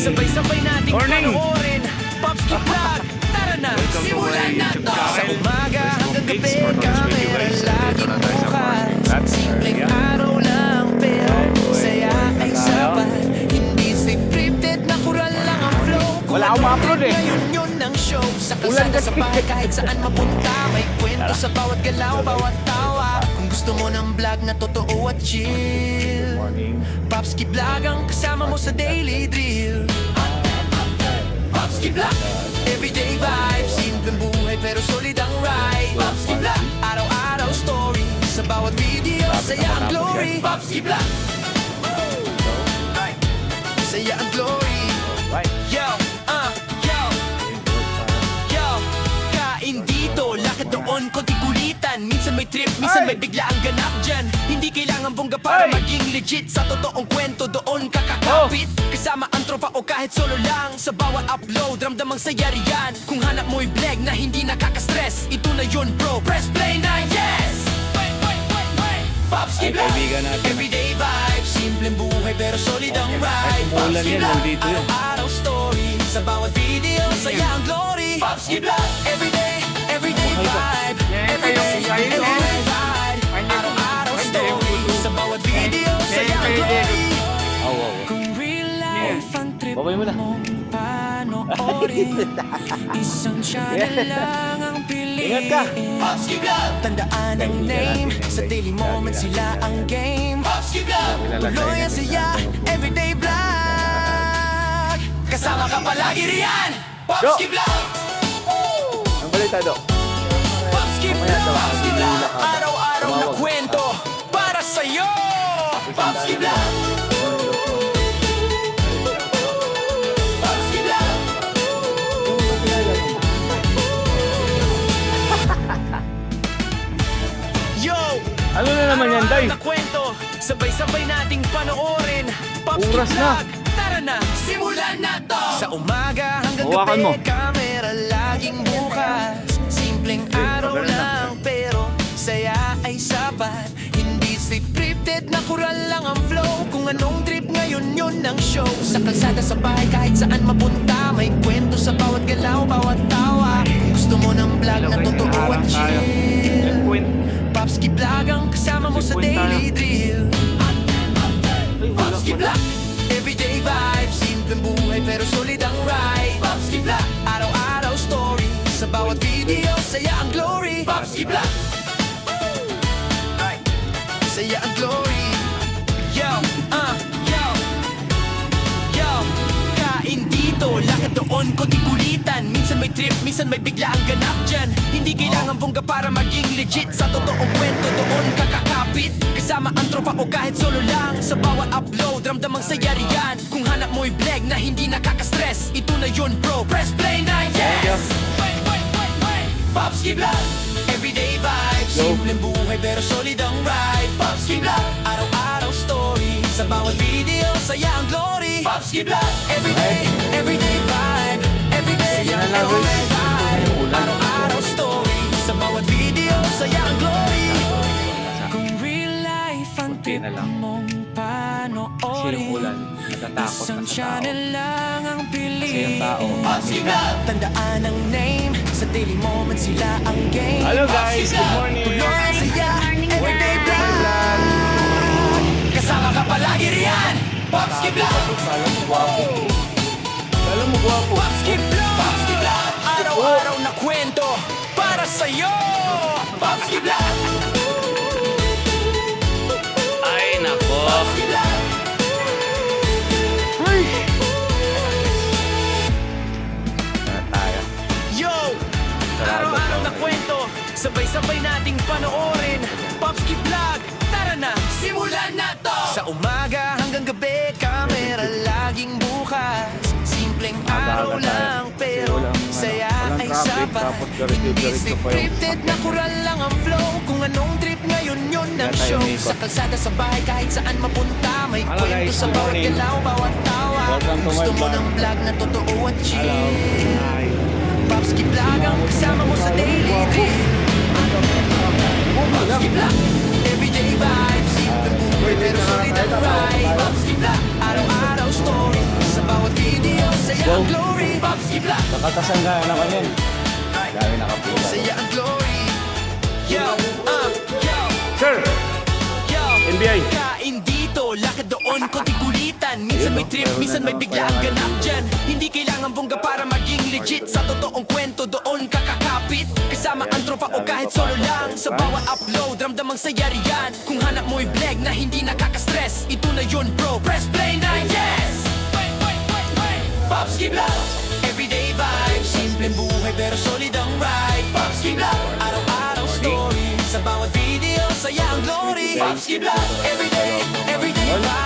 Sabay-sabay nating Morning. panoorin Popski Vlog, tara na, simulan na to. Sa umaga hanggang gabi, kamera laging bukas. Simpleng araw lang, pero saya ay sapat. Hindi scripted na kural lang ang flow. Wala akong ma-upload eh. Ngayon yun ang show. Sa kalsada, sa bahay, kahit saan mapunta. May kwento sa bawat galaw, bawat tawa. Kung gusto mo ng vlog na totoo at chill, Popski Vlog ang kasama mo sa daily drill. Popski Vlog, everyday vibes. Simpleng buhay pero solid ang ride. Popski Vlog, araw-araw story. Sa bawat video, saya ang glory. Popski Vlog, saya ang glory. Yo, yo, kain dito, lakad doon, konti kulitan. Minsan may trip, minsan may bigla ang ganap dyan. Hindi kailangan bongga para maging legit. Sa totoong kwento doon kakakapit. Kasama ang tropa o kahit solo lang. Sa bawat upload, ramdamang saya riyan. Kung hanap mo'y vlog na hindi nakaka-stress, ito na yun bro, press play na yes. Popski Vlog, everyday vibes. Simpleng buhay pero solid ang ride. Popski Vlog, araw-araw story. Sa bawat video, saya ang glory. Popski Vlog, everyday vibe. Everyday vibe. Araw-araw story. Sa bawat video, saya ang glory. Kung real life ang trip mong panoorin, isang channel lang ang piliin. Popski Vlog, tandaan ang name. Sa daily moment sila ang game. Popski Vlog, tuloy ang saya. Everyday vlog, kasama ka palagi riyan. Popski Vlog, Ang balitado. Popski Vlog, araw-araw na kwento para sa'yo. Popski Vlog, Popski Vlog. Yo! Ano na naman yan, Day? Na kwento, sabay-sabay nating panoorin. Popski Oras na. Vlog, tara na, simulan na to. Sa umaga hanggang Hawakan mo. gabi, kamera laging bukas. Simpleng araw lang, pero saya ay sapat. Hindi scripted na kural lang ang flow. Kung anong trip ngayon yun ang show. Sa kalsada, sa bahay, kahit saan mapunta. May kwento sa bawat galaw, bawat tawa. Kung gusto mo ng vlog na totoo at chill, Popski Vlog ang kasama mo sa daily drill. Popski Vlog, everyday vibes. Simpleng buhay pero solid ang ride. Popski Vlog, araw-araw story. Sa bawat video, saya ang glory. Popski Vlog, saya ang glory. Yo, yo, kain dito, lakad doon, konti kulitan. Minsan may trip, minsan may bigla ang ganap dyan. Hindi kailangan bongga para maging legit. Sa totoong kwento doon kakakapit. Kasama ang tropa o kahit solo lang. Sa bawat upload, ramdamang saya riyan. Kung hanap mo'y vlog na hindi nakaka-stress, ito na yun bro, press play na yes. Popski Vlog, everyday vibes. Simpleng buhay pero solid ang ride. Popski Vlog, araw-araw story. Sa bawat video, saya ang glory. Popski Vlog, everyday vibe. Everyday vibe. Araw-araw story. Sa bawat video, saya ang glory. Kung real life ang trip mong panoorin, isang channel lang ang piliin. Popski Vlog, tandaan ang name. Sa daily moment sila ang game. Hello guys, good morning. Tuloy ang saya, everyday vlog. Kasama ka palagi riyan. Popski Vlog, Alam mo, guwapo. Popski Vlog, araw-araw na kwento para sa'yo. Popski Vlog, Ay, nako. Popski Vlog. Tayo. Yo! Araw-araw na kwento, sabay-sabay nating panoorin. Popski Vlog, tara na, simulan na to. Sa umaga hanggang gabi, kamera laging bukas. Simpleng araw lang, pero saya ay sapat. Hindi scripted na kural lang ang flow. Kung anong trip ngayon yun ang show. Sa kalsada, sa bahay, kahit saan mapunta. May Hello kwento guys, sa good bawat morning. galaw, bawat tawa. Welcome to Gusto my mo vlog. ng vlog na totoo at chill. Hi. Popski Vlog ang kasama mo sa daily drill. Popski Vlog, everyday vibes. Simpleng buhay pero solid ang ride. Popski Vlog, araw-araw story. Sa bawat video, Nakakasangga naman yan. Dami nakapula. Saya ang glory. Yo, yo, Sir! yo. NBI. Kain dito, lakad doon, konti kulitan. Minsan may trip, minsan may bigla ang ganap dyan. Hindi kailangan bongga para maging legit. Sa totoong kwento doon kakakapit. Kasama ang tropa o kahit solo lang. Sa bawat upload, ramdamang saya riyan. Kung hanap mo'y vlog na hindi nakaka-stress, ito na yun bro, press play na yes. Popski Vlog, everyday vibe. Simpleng buhay pero solid ang ride. Popski Vlog, araw-araw story. Sa bawat video, saya ang glory. Popski Vlog, everyday vibe.